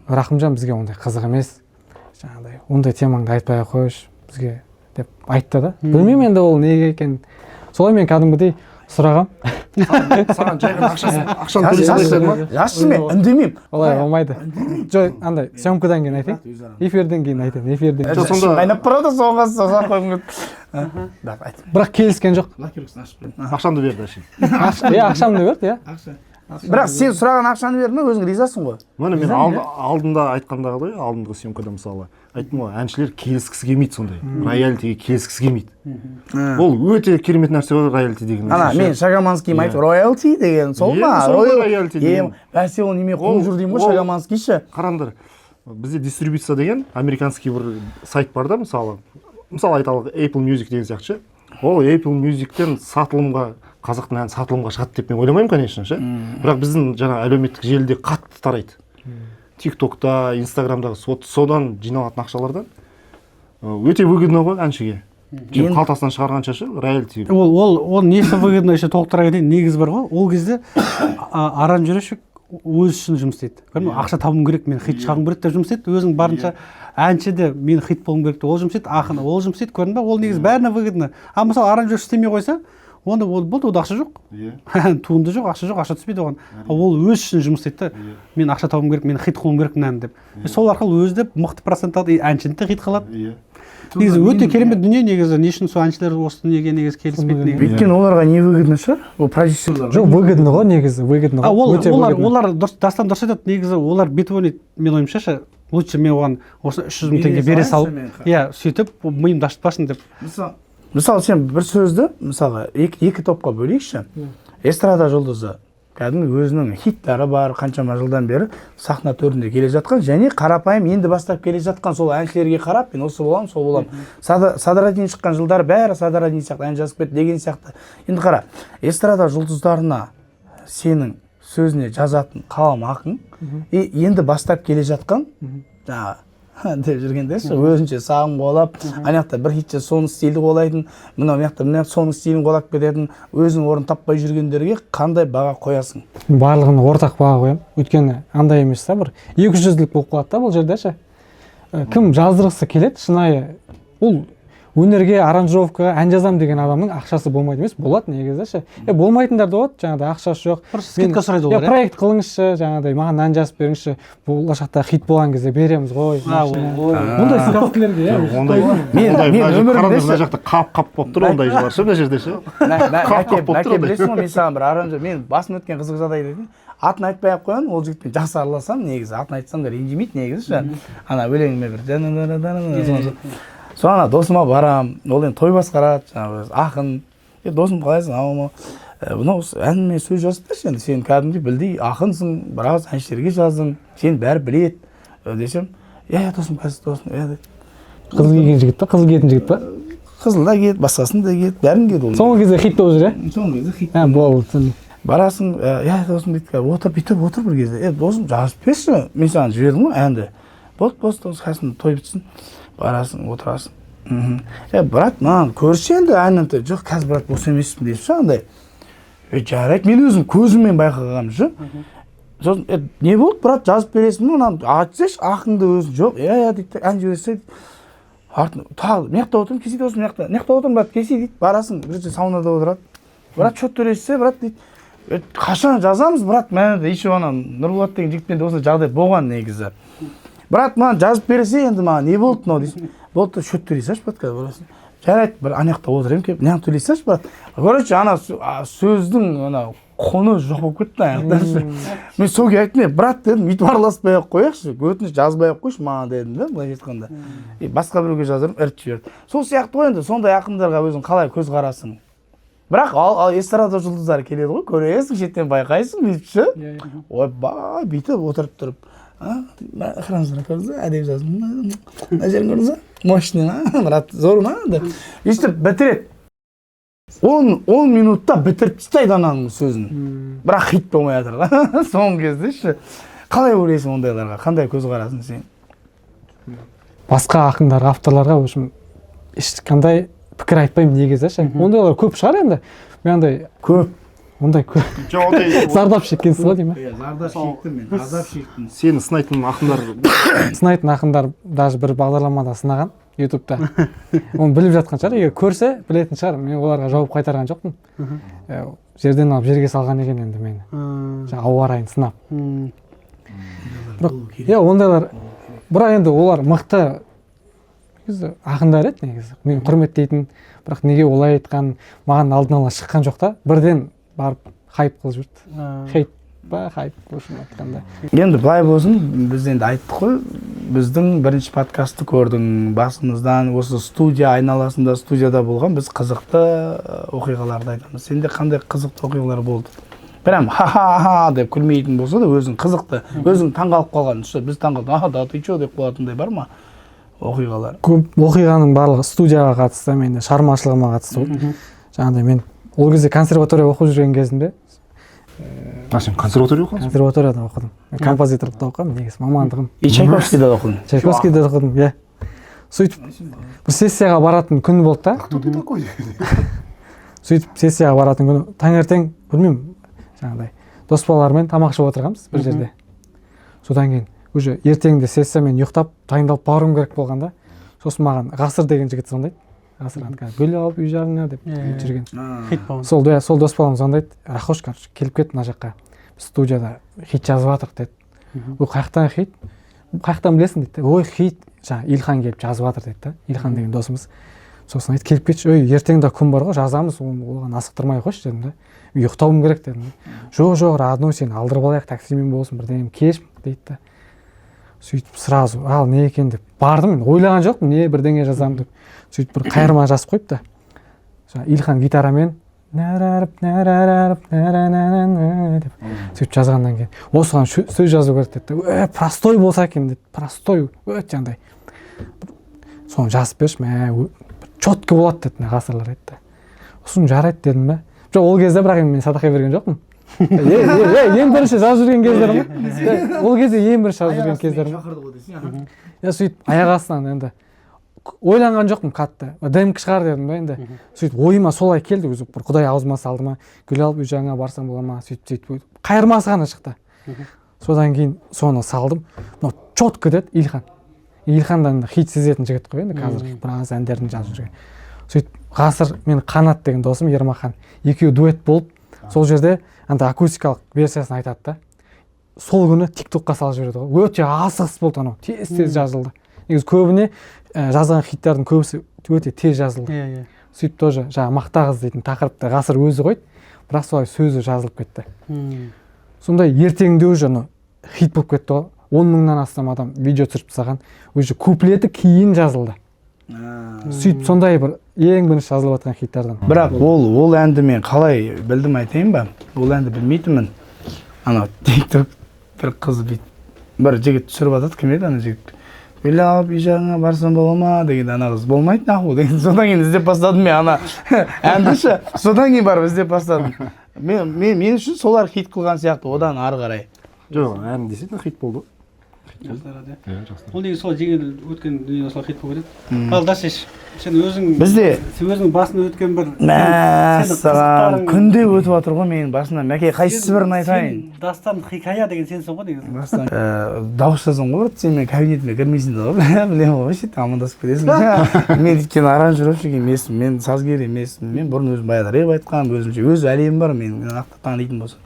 Рахымжан, бізге ондай қызық емес. Жаңағыдай, ондай темаңды айтпай қойшы бізге деп айтты да. Білмеймін енді ол неге екен. Солай мен кәдімгідей сұрағам. Саған жай ғана ақшаны төлесең ма? Жазшы, мен үндемеймін. Олай болмайды. Жоқ, андай съемкадан кейін айтайын. Эфирден кейін айтайын. Айнап барады, соңға сұрап қойғым келді. Бірақ келіскен жоқ. Ақшамды берді әшейін. Ақшамды берді, иә. Бірақ сен сұраған ақшаны бердің, өзің ризасың ғой. Міне мен алдында айтқандағыдай, алдыңғы съемкада мысалы айттым ғой, әншілер келіскісі келмейді сондай. Роялтиге келіскісі келмейді. Ол өте керемет нәрсе ғой, роялти деген. Ана мен Шагаманский айтып, роялти деген сол ма? Роялти деген. Бәсе ол неме қуып жүр деймін ғой, Шагаманский ше. Қараңдар, бізде дистрибьюция деген американский бір сайт бар да, мысалы айталық Apple Music деген сияқты ше. Ол Apple Music'тен сатылымға, қазақтың әні сатылымға шығады деп мен ойламаймын, конечно ше. Бірақ біздің жаңа әлеуметтік желіде қатты тарайды. TikTok'та, Instagram'дағы содан жиналатын ақшалардан өте выгодно ғой әншіге. Қалтасынан шығарғанша ше, роялти. Ол несі выгодно еще толықтыра кетейін, негіз бар ғой. Ол кезде аранжировщик өз үшін жұмыс істейді. Ақша табуым керек, мен хит шығарғым керек деп жұмыс істейді. Өзің барынша әнші де мен хит болуым керек деп ол жұмыс істейді, ақын ол жұмыс істейді, көрдің ба? Ол негіз бәріне выгодно. А мысалы аранжировщик істемей қойса, онда болды, ода ақша жоқ. Туынды жоқ, ақша түспейді оған. Ол өз үшін жұмыс істейді. Мен ақша табуым керек, мен хит қылуым керек мынаны деп. Сол арқылы өзі де мықты процент алады, әншіні де хит қылады. Негізі өте керемет дүние, негізі не үшін сол әншілер осы дүниеге негізі келіспейді. Өйткені оларға не выгодно шығар? Ол продюсерлер. Жоқ, выгодно ғой негізі, выгодно ғой. Олар дастан дұрыс айтады, негізі олар бүйтіп ойлайды, мен ойымша ше, лучше мен оған осы 300 000 теңге бере салып, иә, сөйтіп миымды ашытпасын деп. Мысалы сен бір сөзді, мысалы екі топқа бөлейікші. Эстрада жұлдызы кәдімгі өзінің хиттары бар, қаншама жылдан бері сахна төрінде келе жатқан, және қарапайым енді бастап келе жатқан сол әншілерге қарап, мен осы боламын, сол боламын. Садрадин шыққан жылдар бәрі Садрадин сияқты ән жазып кетті деген сияқты. Енді қара, эстрада жұлдыздарына сенің сөзіне жазатын қалам ақын, енді бастап келе жатқан, жаңағы деп жүргенде өзінше сағым қолап, анаяқта бір хитше соның стилді қолайтын, мына соның стилін қолап кететін, өзінің орнын таппай жүргендерге қандай баға қоясың? Барлығын ортақ баға қоямын. Өйткені андай емес та, бір 200-лік болып қалады да бұл жерде ше. Кім жаздырғысы келеді, шынайы. өнерге аранжировкаға ән жазам деген адамның ақшасы болмайды емес, болады негізі ше. Болмайтындар да болады, жаңағыдай ақшасы жоқ. Просто скидка сұрайды олар, проект қылыңызшы, жаңағыдай маған ән жазып беріңізші, болашақта хит болған кезде береміз ғой. Мұндай сказкілерге мен өмірімде мына жақта қап болып тұр, ондай жылар ше мына жерде ше. Мәке білесің ғой, мен саған бір аранжер, мен басым өткен қызық жағдай дейтін, атын айтпай ақ қояйын, ол жігітпен жақсы араласам, негізі атын айтсам да ренжімейді негізі ше. Ана өлеңіме бір соны досыма барам, ол енді той басқарады, жаңағы ақын. Досым қалайсың, мынау әніме сөз жазып берші, енді сен кәдімгідей білдей ақынсың, біраз әншілерге жаздың, сен бәрі біледі десем, досым қазір досым. Қызыл киген жігіт па, қызыл киетін жігіт па? Қызыл да киеді, басқасын да киеді, бәрін киеді ол. Соңғы кезде хит болып жүр, соңғы кезде хит. Болды. Барасың, досым дейді, отыр бір кезде, досым жазып берші, мен саған жібердім ғой әнді. Болды, қазір той бітсін. Барасың, отырасың. Брат, маған көрші енді әнін жоқ, қазір брат бос емеспін дейсің жаңағыдай. Жарайды, мен өзім көзіммен байқағам ше. Сосын не болды, брат, жазып бересің бе, мынаны айтсайшы, ақыңды өзің жоқ. Дейді, ән жіберсе артын тағы мияқта отырмын, кесе досым мияқта отырмын, брат, кесе дейді. Барасың, бірінші саунада отырады. Брат, счет төлесе, брат дейді. Қашан жазамыз, брат, мәнінде еще ана Нұрболат деген жігітпен де осындай жағдай болған негізі. Брат, маған жазып берсе, енді маған не болды мынау дейсің. Болды, счет төлей салшы, брат, қазір барасың. Жарайды, бір анаяқта отырайын кеп, неғып төлей салшы, брат. Короче, ана сөздің құны жоқ болып кетті аяқтаршы. Мен сол кезде айттым, брат дедім, үйтіп араласпай ақ қояқшы, өтініш жазбай ақ қойшы маған дедім да, былай айтқанда. Басқа біреуге жазарым, іріп жіберді. Сол сияқты ғой енді, сондай ақындарға өзің қалай көз қарасың. Бірақ ал эстрада жұлдыздары келеді ғой, көресің, шеттен байқайсың, бүйтіп ше. Ойбай, бүйтіп отырып тұрып. Қараңыздар, көрдіңіз, әдеп жаздым. Мына жерін көрдіңіз, мощный, брат, зор ма? Өйстіп бітіреді. 10 минутта бітіріп тастайды ананың сөзін. Бірақ хит болмай жатыр. Соңғы кезде ше. Қалай ойлайсың ондайларға? Қандай көз қарасың сен? Басқа ақындар, авторларға өзім ешқандай пікір айтпаймын негізі ше. Ондайлар көп шығар енді. Менандай көп. Ондай көп. Зардап шеккенсіз ғой деймін. Зардап шектім мен, азап шектім. Сені сынайтын ақындар сынайтын ақындар даже бір бағдарламада сынаған ютубта. Оны біліп жатқан шығар, егер көрсе білетін шығар. Мен оларға жауап қайтарған жоқпын. Жерден алып жерге салған екен енді мені. Жаңа ауа райын сынап. Бірақ ондайлар, бірақ енді олар мықты ақындар еді негізі. Мен құрметтейтін, бірақ неге олай айтқан, маған алдын ала шыққан жоқ та, бірден барып хайп қылып жүрді. Хейт па, хайп болсын айтқанда. Енді былай болсын, біз енді айттық қой, біздің бірінші подкастты көрдің басымыздан, осы студия айналасында, студияда болған біз қызықты оқиғаларды айтамыз. Сенде қандай қызықты оқиғалар болды? Прям ха-ха-ха деп күлмейтін болса да, өзің қызықты, өзің таңғалып қалған, біз таңғалып, да ты чё деп қалатындай бар ма? Оқиғалар. Көп оқиғаның барлығы студияға қатысты, менде шығармашылығыма қатысты болды. Жаңағыдай мен ол кезде консерватория оқып жүрген кезімде. Сен консерватория оқыдың? Консерваторияда оқыдым. Композиторлықта оқыдым, негізі мамандығым. Чайковскийда оқыдың? Чайковскийда оқыдым, иә. Сөйтіп бір сессияға баратын күн болды да. Кто ты такой? Сөйтіп сессияға баратын күні таңертең, білмеймін, жаңағыдай дос балалармен тамақ ішіп отырғанбыз бір жерде. Содан кейін уже ертеңінде сессиямен ұйықтап, дайындалып баруым керек болғанда, сосын маған Ғасыр деген жігіт звондайды. Ғасыр гүл алып үй жағыңа деп жүрген. Хит болған. Сол дос балам звондайды. Рахош, короче, келіп кет мына жаққа. Біз студияда хит жазып жатырық деді. Ой, қаяқтан хит? Қаяқтан білесің дейді. Ой, хит. Жаңа Илхан келіп жазып жатыр деді да. Илхан деген досымыз. Сосын айтты, келіп кетші. Ой, ертеңде күн бар ғой, жазамыз. Оған асықтырмай қойшы дедім да. Ұйықтауым керек дедім. Жоқ, родной, сені алдырып алайық, таксимен болсын, бірдеңе кеш дейді да. Сөйтіп сразу, ал не екен деп бардым, мен ойлаған жоқпын, не бірдеңе жазамын деп. Сөйтіп бір қайырма жазып қойыпты. Илхан гитарамен нәрәріп деп сөйтіп жазғаннан кейін осыған сөз жазу керек деді. Простой болса екен деді. Простой, өте андай. Соны жазып берші, четкі болады деді, Ғасырлар айтты. Сосын жарайды дедім бе. Ол кезде бірақ мен садақа берген жоқпын. Ең бірінші жазып жүрген кездерім. Ол кезде ең бірінші жазып жүрген кездерім. Сөйтіп аяқ астынан енді ойланған жоқпын қатты. ДМК шығар дедім ба енді. Сөйтіп ойыма солай келді, өзі бір Құдай аузыма салды ма, гүл алып үй жағыңа барсам бола ма, сөйтіп қайырмасы ғана шықты. Содан кейін соны салдым. Мынау четкі деді Илхан. Илхандан хит сезетін жігіт қой енді қазір біраз әндерін жазып жүрген. Сөйтіп ғасыр мен Қанат деген досым Ермахан екеуі дуэт болып сол жерде андай акустикалық версиясын айтады да. Сол күні TikTokқа салып жіберді ғой. Өте асығыс болды анау. Тез жазылды. Негізі көбіне жазған хиттардың көбісі өте тез жазылды. Иә. Сөйтіп тоже жаңағы мақта қыз дейтін тақырыпты ғасыр өзі қойды. Бірақ солай сөзі жазылып кетті. Сондай ертеңінде уже хит болып кетті ғой. 10 мыңнан астам адам видео түсіріп тастаған. Уже куплеті кейін жазылды. Сөйтіп сондай бір ең бірінші жазылып жатқан хиттардан. Бірақ ол әнді мен қалай білдім айтайын ба? Ол әнді білмейтінмін. Ана TikTok бір қыз бір жігіт түсіріп жатады. Кім еді ана жігіт? Бел алып үй жағыңа барсам бола ма деген ана қыз болмайды наху деген. Содан кейін іздеп бастадым мен ана әнді ше. Содан кейін барып іздеп бастадым. Мен үшін солар хит қылған сияқты одан ары қарай. Жоқ, ән действительно хит болды. Жақсарады. Ол деген сол жеңіл өткен дүние сол хит болып кетеді. Ал Дашеш, сен өзің өзің басында өткен бір мәссаған күнде өтіп жатыр ғой менің басымнан. Мәке қайсысы бірін айтайын? Дастан хикая деген сенсің ғой негізі. Дастан дауыс жазам ғой, сен мен кабинетіме кірмейсің ғой. Білемін ғой, сөйтіп амандасып кетесің. Мен өйткені аранжировщик емеспін, мен сазгер емеспін. Мен бұрын өзім баяғыда рэп айтқанмын, өзімше өз әлемім бар, мен нақты танитын болсам.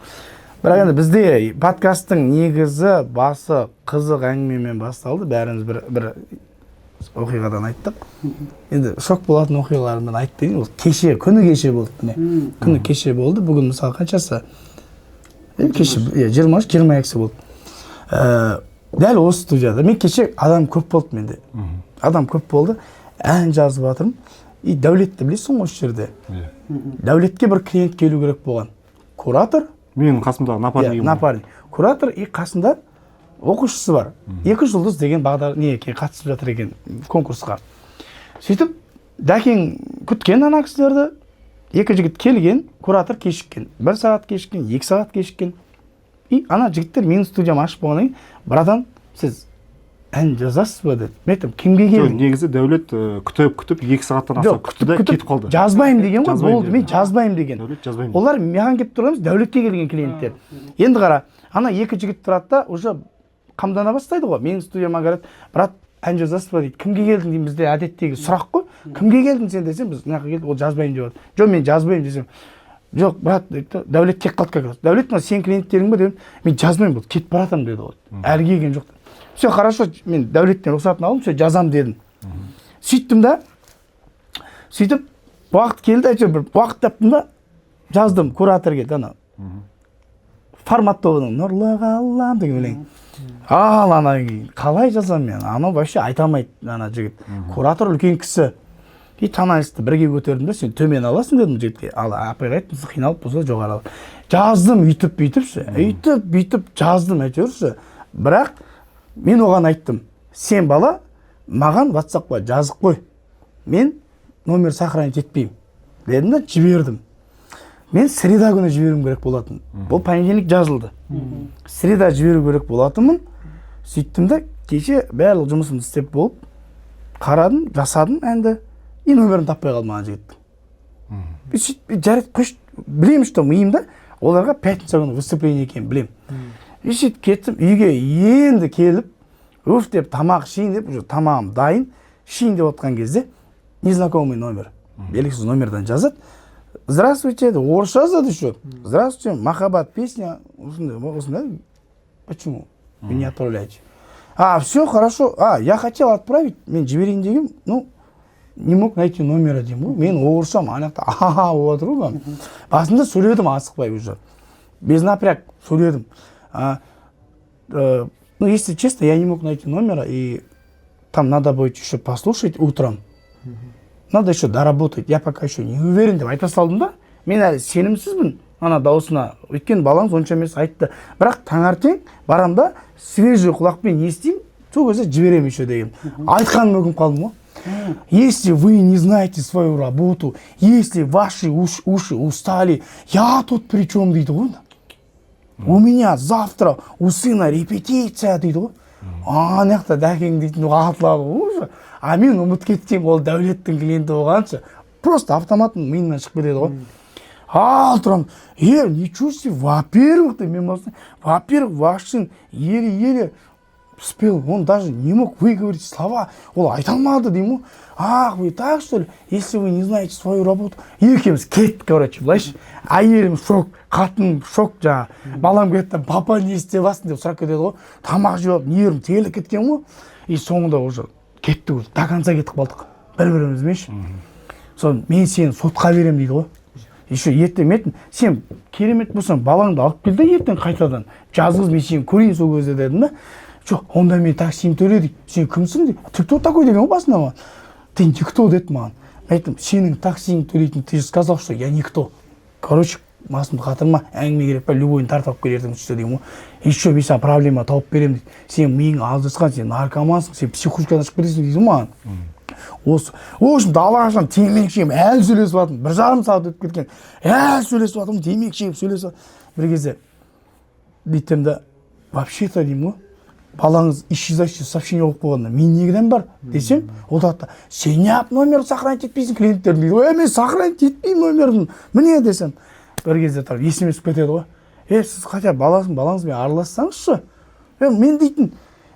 Бірақ енді бізде подкасттың негізі басы қызық әңгімемен басталды. Бәріміз бір оқиғадан айттық. Енді шок болатын оқиғаларымдан айтып ол кеше, күні кеше болды. Күні кеше болды. Бүгін мысалы қаншасы? Кеше 20-22 болды. Дәл осы студияда. Мен кеше адам көп болды менде. Адам көп болды. Ән жазып жатырмын. И Дәулетті білесің осы жерде. Дәулетке бір клиент келу керек болған. Куратор. Менің қасымдағы напарник. Куратор и қасында оқушысы бар. 2 жұлдыз деген қатысып жатыр екен конкурсқа. Сөйтіп, дәкең күткен ана кісілерді, 2 жігіт келген, куратор кешіккен. 1 сағат кешіккен, 2 сағат кешіккен. И ана жігіттер менің студиям ашып болғаннан кейін, братан, сіз ән жазасыз ба деді. Мен айттым, кімге келдің? Негізі Дәулет күтіп 2 сағаттан аса күтті де кетіп қалды. Жазбаймын деген ғой, болды, мен жазбаймын деген. Дәулет жазбаймын. Олар маған келіп тұрғанымыз Дәулетке келген клиенттер. Енді қара, ана 2 жігіт тұрады да, уже қамдана бастайды ғой. Менің студияма келеді, брат, ән жазасыз ба дейді. Кімге келдің деймін, бізде әдеттегі сұрақ қой. Кімге келдің сен десем, біз мына жаққа келдік, ол жазбаймын деп отыр. Жоқ, мен жазбаймын десем. Жоқ, брат, дейді, Дәулет кеп қалды как раз. Дәулет, мына сен клиенттерің ба дедім. Мен жазбаймын, бұл кетіп баратам деді ғой. Әлі келген жоқ. Все хорошо, мен Дәулеттен рұқсатын алдым, все жазам дедім. Сөйттім да. Сөйтіп, уақыт келді, әйтеуір бір уақыт таптым да, жаздым, куратор келді, ана. Формат тобының нұрлы ғалам деген өлең. Ал ана қалай жазам мен? Ана вообще айта алмайды ана жігіт. Куратор үлкен кісі. И танайсты бірге көтердім да, сен төмен аласың дедім жігітке. Ал апайға айттым, қиналып болса жоғары ал. Жаздым үйтіп жаздым әйтеуір. Бірақ мен оған айттым, сен бала маған WhatsApp-қа жазып қой. Мен номер сохранить етпеймін. Дедім да жібердім. Мен среда күні жіберім керек болатын. Бұл понедельник жазылды. Среда жіберу керек болатынмын. Сөйттім да, кеше барлық жұмысымды істеп болып, қарадым, жасадым әнді. И номерін таппай қалдым ана жігіттің. Жарайды, қош, білемін, что миымда оларға пятница күні выступление екенін білемін. И сөйтіп кеттім, үйге енді келіп, өф деп тамақ ішейін деп, уже тамағым дайын, ішейін деп отқан кезде незнакомый номер. Белгісіз номердан жазады. Здравствуйте, орысша жазады еще. Здравствуйте, махаббат, песня. Осындай. Почему? Вы не отправляете. Все хорошо. Я хотел отправить, мен жіберейін деген, не мог найти номера деймін. Мен орысшам, анақта болып отыр ғой. Басында сөйледім асықпай уже. Без напряг сөйледім. Если честно, я не мог найти номера, и там надо будет еще послушать утром. Надо еще доработать. Я пока еще не уверен деп айта салдым да. Мен әлі сенімсізбін ана даусына. Өйткені балам сонша емес айтты. Бірақ таңертең барам да свежий құлақпен естеймін, сол кезде жіберем еще деген. Айтқаным өкініп қалдым ғой. Если вы не знаете свою работу, если ваши уши устали, я тут при чем дейді ғой. У меня завтра у сына репетиция дейді ғой. Неқта дәкең дейтін атылады ғой. Мен ұмыт кеттім, ол Дәулеттің клиенті болғанша. Просто автоматтың миымнан шығып кетеді ғой. Тұрам, ничего себе, во-первых, ваш сын еле-еле спел, он даже не мог выговорить слова, ол айта алмады деймін ғой. Ах, вы так что ли, если вы не знаете свою работу. Екеуміз кеттік, короче, былайшы. Әйелім шок, қатыным шок жаңағы. Балам кетті, папа не істеп жатсың деп сұрақ кетеді ғой. Тамақ жеп алып, нервім терлік кеткен ғой. И соңында уже кеттік, уже до конца кеттік қалдық. Бір-бірімізбен ше. Соны мен сені сотқа берем дейді ғой. Еще ертең сен керемет болсаң балаңды алып кел де ертең қайтадан. Жазғыз мен сені көрейін сол кезде дедім да. Жоқ, онда мен таксиім төле дейді. Сен кімсің дейді. Ты кто такой деген ғой басында маған. Ты никто деді маған. Мен айттым, сенің таксиің төлейтін, ты же сказал, что я никто. Короче, басымды қатырма, әңгіме керек па, любойын тартып кел ертең түсті деймін ғой. Еще мен саған проблема тауып беремін дейді. Сен миың алжасқан, сен наркомансың, сен психушкадан шығып кетесің дейді маған. Осы, в общем, далаға шығам, темекі шегіп, әлі сөйлесіп жатырмын. 1,5 сағат өтіп кеткен. Әлі сөйлесіп жатырмын, темекі шегіп сөйлесіп. Bir кезде дейтем да, вообще-то деймін ғой, балаңыз исчезающее сообщение оқып қойғанда, мен негіден бар десем, ол да сен неғып номер сохранить етпейсің клиенттердің дейді. Мен сохранить етпеймін номерін, міне десем. Bir кезде тұрып, есіме түсіп кетеді ғой. Сіз хотя балаңызбен аралассаңызшы. Мен дейтін,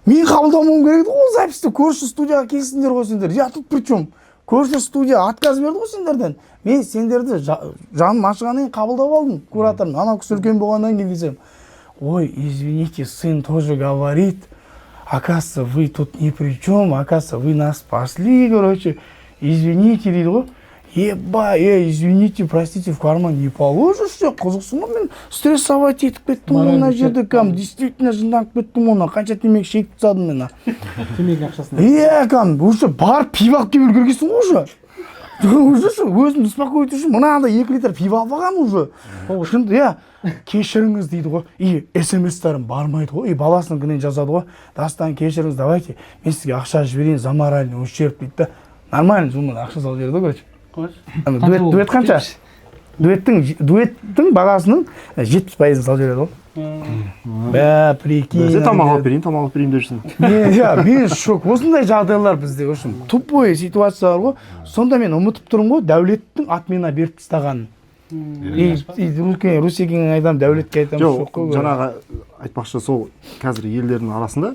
мен қабылдамауым керек еді ғой записьті, көрші студияға келсіңдер ғой сендер. Я тут при чем? Көрші студия отказ берді ғой сендерден. Мен сендерді жаным ашығаннан кейін қабылдап алдым кураторым. Анау кісі үлкен болғаннан кейін десем, ой, извините, сын тоже говорит, оказывается, вы тут ни при чем, оказывается, вы нас спасли, короче, извините дейді ғой. Извините, простите, в карман не положишь, все, қызықсың ғой, мен стрессовать етіп кеттім ғой мына жерде, действительно жынданып кеттім ғой, қанша темекі шегіп тастадым мен. Темекі ақшасын. Уже барып пиво алып келіп үлгергенсің ғой уже. Уже өзімді успокоить үшін мынандай 2 литр пиво алып алғам уже. Шынды, кешіріңіз дейді ғой. И смс-тәрім бармайды ғой. И баласының күнен жазады ғой. Дастан кешіріңіз, давайте, мен сізге ақша жіберейін, за моральный ущерб дейді да. Нормально, жұмын ақша салып жіберді ғой, короче. Дуэт қанша? Дуэттің бағасының 70% салып жібереді ғой. Прикинь. Сен тамақ алып берейін дешсің. Мен шок. Осындай жағдайлар бізде, в общем, тупой ситуациялар ғой. Сонда мен ұмытып тұрмын ғой, дәулеттің атмена беріп тастағанын. Русекеңнің айтам, дәулетке айтам, шок қой. Жаңағы айтпақшы, сол қазір елдердің арасында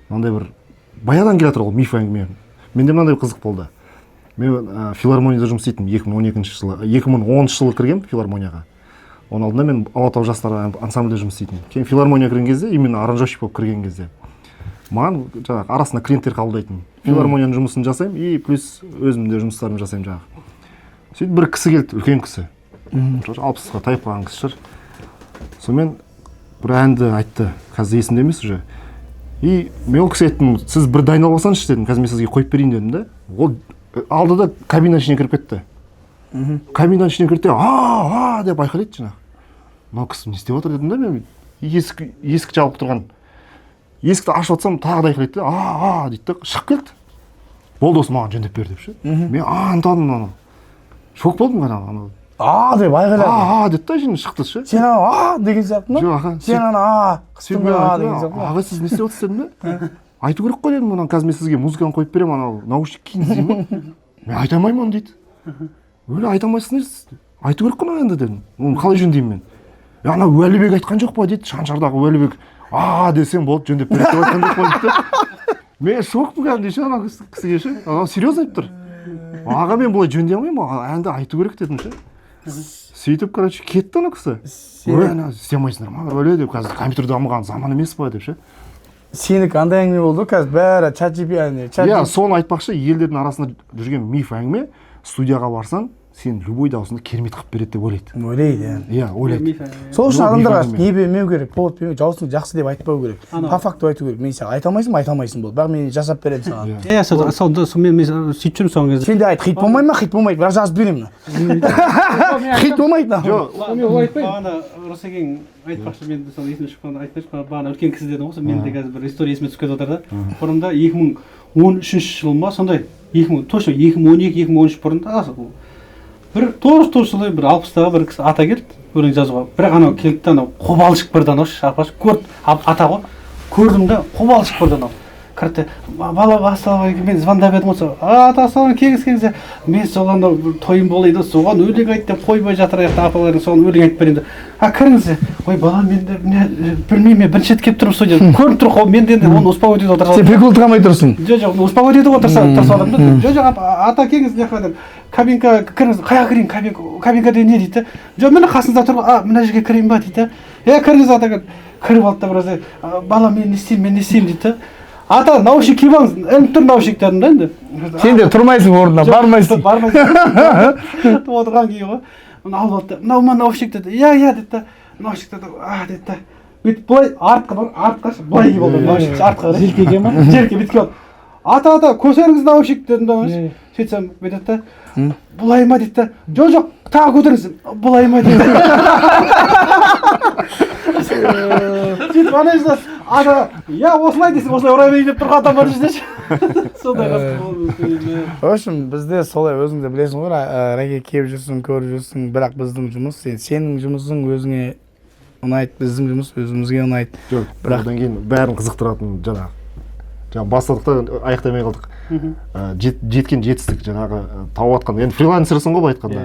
мынандай бір баядан келе жатыр ол миф әңгіме. Менде мынандай қызық болды. Мен филармонияда жұмыс істейтім 2010 жылы кіргем филармонияға. Оның алдында мен Алатау жастар ансамбльде жұмыс істейтім. Кейін филармонияға кірген кезде, именно аранжировщик болып кірген кезде, маған жаңағы арасында клиенттер қабылдайтын. Филармонияның жұмысын жасаймын и плюс өзім де жұмыстарымды жасаймын жаңағы. Сөйтіп бір кісі келді, үлкен кісі. 60-ға тайып қалған кісі шығар. Сонымен бір әнді айтты, қазір есімде емес уже. И мен ол кісі айттым, сіз бір дайындалып алсаңызшы дедім, қазір мен сізге қойып берейін дедім да. Ол алды да кабинаның ішіне кіріп кетті. Кабинаның ішіне кірді де, деп айқайлайды жаңағы. Мынау кісі не істеп отыр дедім да, мен есік жабылып тұрған. Есікті ашып отсам тағы да айқайлайды да, дейді да, шығып келді. Болды, осы маған жөндеп бер деп ше. Мен антадым ана. Шок болдым ғана. Деп айқайлады. Деді да, şimdi шықты ше. Сен ана деген сияқты ма? Жоқ, аға. Сен ана қыстың деген сияқты ма? Аға, сіз не істеп отырсыз дедім да. Айту керек қой дедім, мұнан қазір мен сізге музыканы қойып беремін, анау наушник киіңіз деймін. Мен айта алмаймын оны дейді. Өлі айта алмайсыңыз, айту керек қой енді дедім. Оны қалай жөндеймін мен? Ана Уәлібек айтқан жоқ па дейді, Шаншардағы Уәлібек. Десем болды, жөндеп береді деп айтқан жоқ па дейді. Мен шокпын кәдімгідей ше, ана кісіге ше. Ана серьезно айтып тұр. Аға, мен бұлай жөндей алмаймын, әнді айту керек дедім ше. Сөйтіп, короче, кетті ана кісі. Ана істей алмайсыңдар ма? Өле деп, қазір компьютер дамыған заман емес па деп ше. Сенікі андай әңгіме болды, қазір бәрі чат-GPT. Соны айтпақшы, елдердің арасында жүрген миф әңгіме, студияға барсаң, сен любой даусында керемет қылып береді деп ойлайды. Ойлайды. Ойлайды. Сол үшін адамдарға не бермеу керек, повод бермеу, жауысың жақсы деп айтпау керек. По факту айту керек. Мен саған айта алмайсың болды. Бірақ мен жасап беремін саған. Сонымен мен сөйтіп жүрмін соңғы кезде. Сен де айт, хит болмай ма? Хит болмайды. Бірақ жазып беремін. Хит болмайды. Бағана Русекең айтпақшы, мен сол есіме шыққанда айтпақшы, бағана үлкен кісі дедім ғой, мен де қазір бір история есіме түсіп кетіп отыр да. Бұрында 2013 жыл ма, сондай, точно 2012-2013 бұрында бір 9 жылы бір 60-тағы бір кісі ата келді өлең жазуға. Бірақ анау келді, анау қобалжық бірді анау шапаш көрді, ата ғой. Көрдім да қобалжық бірді анау. кірді, бала ассалаумағалейкум, мен звондап едім осы, ата ассалаумағалейкум, келіңіз, мен соған тойым болайды, соған өлең айт деп қоймай жатыр, апаларың соған өлең айтып берейін деп. Кіріңіз, ой балам, мен білмеймін, мен бірінші рет келіп тұрмын студия, көрініп тұр ғой, мен енді оны успокоить етіп отырсам. Сен прикол тығамай тұрсың. Жоқ, успокоить етіп отырсам да. Жоқ, ата келіңіз, мына жаққа деп. Кабинка кіріңіз, қаяға кірейін, кабинкада не дейді? Жоқ, міне қасыңызда тұр, мына жерге кірейін ба дейді. Кіріңіз ата, кіріп алды да біраз, бала мен не істеймін дейді. Ата, наушник киіп алыңыз, ілініп тұр наушник дедім да енді. Сен де тұрмайсың орнына, бармайсың. Отырған күйі ғой. Оны алып алды да, мынау ма наушник деді. Иә деді. Наушник деді, деді. Бүйтіп былай артқа былай киіп алды наушник артқа. Желкеге ма? Желке бүйтіп алды. Ата, көтеріңіз наушник дедім да. Сөйтсем бүйтеді да. Бұлай ма дейді. Жоқ, тағы көтеріңіз. Бұлай ма дейді. Сөйтіп ана жерде ата, осылай дейсің, осылай ұрай берейін деп тұрған адам бар жердеші. Сондай В общем, бізде солай өзің де білесің ғой, Раке келіп жүрсің, көріп жүрсің, бірақ біздің жұмыс, сенің жұмысың өзіңе ұнайды, біздің жұмыс өзімізге ұнайды. Жоқ, бірақ одан кейін бәрін қызықтыратын жаңағы бастадық та аяқтамай қалдық. Жеткен жетістік жаңағы тауып атқан. Енді фрилансерсың ғой былай айтқанда.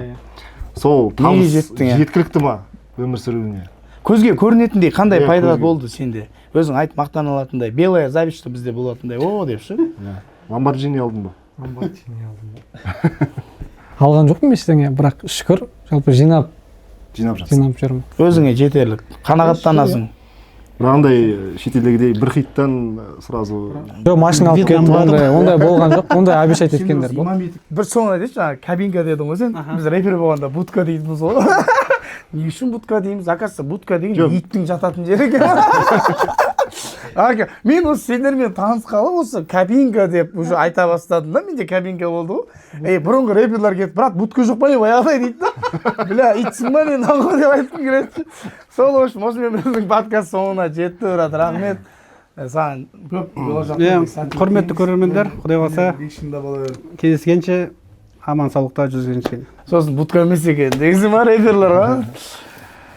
Сол табыс жеткілікті ма өмір сүруіне? Көзге көрінетіндей қандай пайда болды сенде? Өзің айт, мақтан алатындай, белая зависть бізде болатындай, деп ше? Lamborghini алдың ба? Lamborghini алдым. Алған жоқпын ештеңе, бірақ шүкір, жалпы жинап жүрмін. Өзіңе жетерлік, қанағаттанасың. Бірақ андай шетелдегідей бір хиттан сразу... Жоқ, машина алып кетіп, ондай болған жоқ, ондай обещать еткендер болды. Бір соңына дейші, кабинка дедің ғой сен, біз рэпер болғанда будка дейміз ғой. Не үшін будка дейміз? Оказывается, будка деген иттің жататын жері екен. Мен осы сендермен танысқалы осы кабинка деп уже айта бастадым да, менде кабинка болды ғой. Бұрынғы рэперлер кетіп, брат, будка жоқ па не баяғыдай дейді да. Бля, итсің ба мен аңғы деп айтқым келеді. Сол үшін осымен біздің подкаст соңына жетті, брат, рахмет. Саған көп болашақта. Құрметті көрермендер, Құдай қаласа кездескенше аман саулықта жүздескенше. Сосын будка емес екен дегізім бар рэперлер ғой.